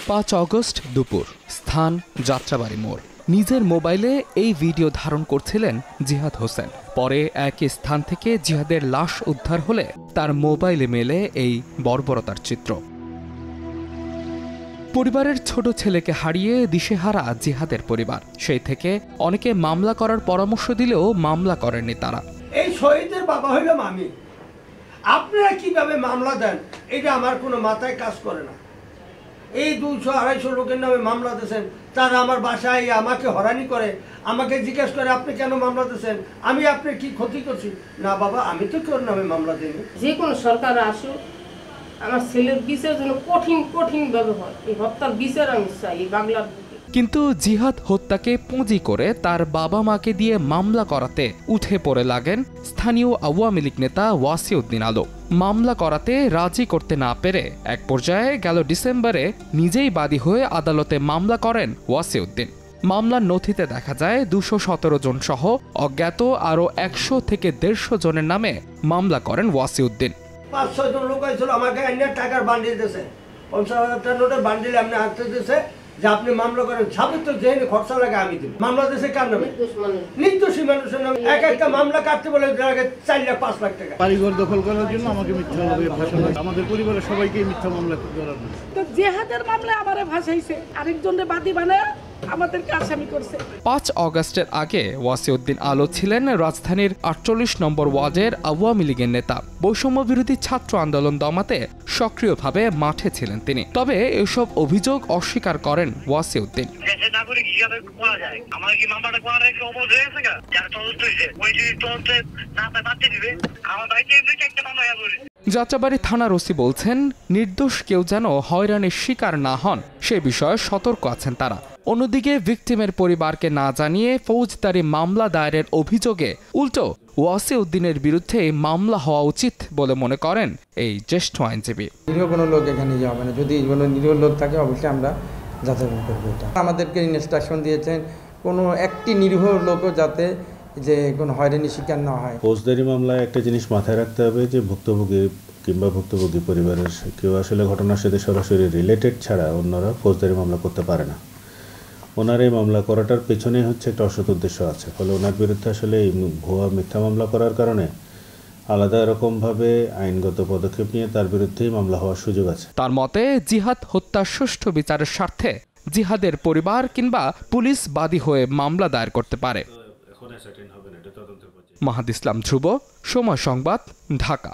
5 August দুপুর, স্থান যাত্রাবাড়ি মোড়। নিজের মোবাইলে এই ভিডিও ধারণ করছিলেন জিহাদ হোসেন। পরে একই স্থান থেকে জিহাদের লাশ উদ্ধার হলে তার মোবাইলে মেলে এই বর্বরতার চিত্র। পরিবারের ছোট ছেলেকে হারিয়ে দিশেহারা জিহাদের পরিবার। সেই থেকে অনেকে মামলা করার পরামর্শ দিলেও মামলা করেননি তারা। এই শহীদের বাবা হইলাম আমি, আপনারা কিভাবে মামলা দেন এটা আমার কোনো মাথায় কাজ করে না। এই 200-250 লোকের নামে মামলা দিয়েছেন, তারা আমার বাসায় আমাকে হয়রানি করে, আমাকে জিজ্ঞেস করে আপনি কেন মামলা দিয়েছেন, আমি আপনার কি ক্ষতি করছি? না বাবা, আমি তো কেউ নামে মামলা দিইনি। যে কোনো সরকার আসুক, আমার ছেলের বিচার যেন কঠিন ভাবে হয়। এই হত্যার বিচার আমি চাই এই বাংলার। কিন্তু জিহাদ হত্যাকে পুঁজি করে তার বাবা মাকে দিয়ে মামলা করাতে উঠে পড়ে লাগেন স্থানীয় আওয়ামী লীগ নেতা ওয়াসিউদ্দিন আলো। মামলা করাতে রাজি করতে না পেরে এক পর্যায়ে গেল ডিসেম্বরে নিজেই বাদী হয়ে আদালতে মামলা করেন ওয়াসিউদ্দিন। মামলার নথিতে দেখা যায় 217 জন সহ অজ্ঞাত আরও 100 থেকে 150 জনের নামে মামলা করেন ওয়াসিউদ্দিন। 5-6 জন লোক হয়েছিল, আমাকে টাকার বান্ডিল দিয়েছে, 50,000 টাকার নোটের বান্ডিল আপনি আনতে দিয়েছে যে আপনি মামলা করেন, সাবিত তো যে খরচা লাগে আমি দিব। মামলা দিয়েছে কার নামে? নির্দোষী মানুষের নামে। একটা মামলা কাটতে বলে 4 লাখ 5 লাখ টাকা। বাড়িঘর দখল করার জন্য আমাকে মিথ্যাভাবে ফাঁসানো, আমাদের পরিবারের সবাইকে মিথ্যা মামলা করার। তো জিহাদের মামলায় আমারে ভাসাইছে, আরেকজনের বাদী বানায় আমাদেরকে আসামি করছে। 5 অগস্টের আগে ওয়াসিউদ্দিন আলো ছিলেন রাজধানীর 48 নম্বর ওয়ার্ডের আওয়ামী লীগের নেতা। বৈষম্য বিরোধী ছাত্র আন্দোলন দমাতে সক্রিয়ভাবে মাঠে ছিলেন তিনি। তবে এসব অভিযোগ অস্বীকার করেন ওয়াসিউদ্দিন। যাত্রাবাড়ি থানার ওসি বলছেন, নির্দোষ কেউ যেন হয়রানির শিকার না হন সে বিষয়ে সতর্ক আছেন তারা। অন্যদিকে ভিকটিমের পরিবারকে না জানিয়ে ফৌজদারি মামলা দায়েরের অভিযোগে উল্টো ওয়াসিউদ্দিনের বিরুদ্ধে মামলা হওয়া উচিত বলে মনে করেন এই জ্যেষ্ঠ আইনজীবী। নিরীহ কোনো লোক এখানে যাবে না, যদি কোনো নিরীহ লোক থাকে অবশ্যই আমরা যাচাই করবো। এটা আমাদেরকে ইনস্ট্রাকশন দিয়েছেন কোনো একটি নিরীহ লোকও যাতে যে কোনো হয়রানির শিকার না হয়। ফৌজদারি মামলায় একটা জিনিস মাথায় রাখতে হবে যে ভুক্তভোগী কিংবা ভুক্তভোগী পরিবারের কেউ আসলে ঘটনার সাথে সরাসরি রিলেটেড ছাড়া অন্যরা ফৌজদারি মামলা করতে পারে না। ওনার এই মামলা করাটার পেছনেই হচ্ছে একটা অসৎ উদ্দেশ্য আছে। ফলে ওনার বিরুদ্ধে আসলে এই ভুয়া মিথ্যা মামলা করার কারণে আলাদা রকমভাবে আইনগত পদক্ষেপ নিয়ে তার বিরুদ্ধেই মামলা হওয়ার সুযোগ আছে। তার মতে জিহাদ হত্যার সুষ্ঠু বিচারের স্বার্থে জিহাদের পরিবার কিংবা পুলিশ বাদী হয়ে মামলা দায়ের করতে পারে। মাহাদ ইসলাম ধ্রুব, সময় সংবাদ, ঢাকা।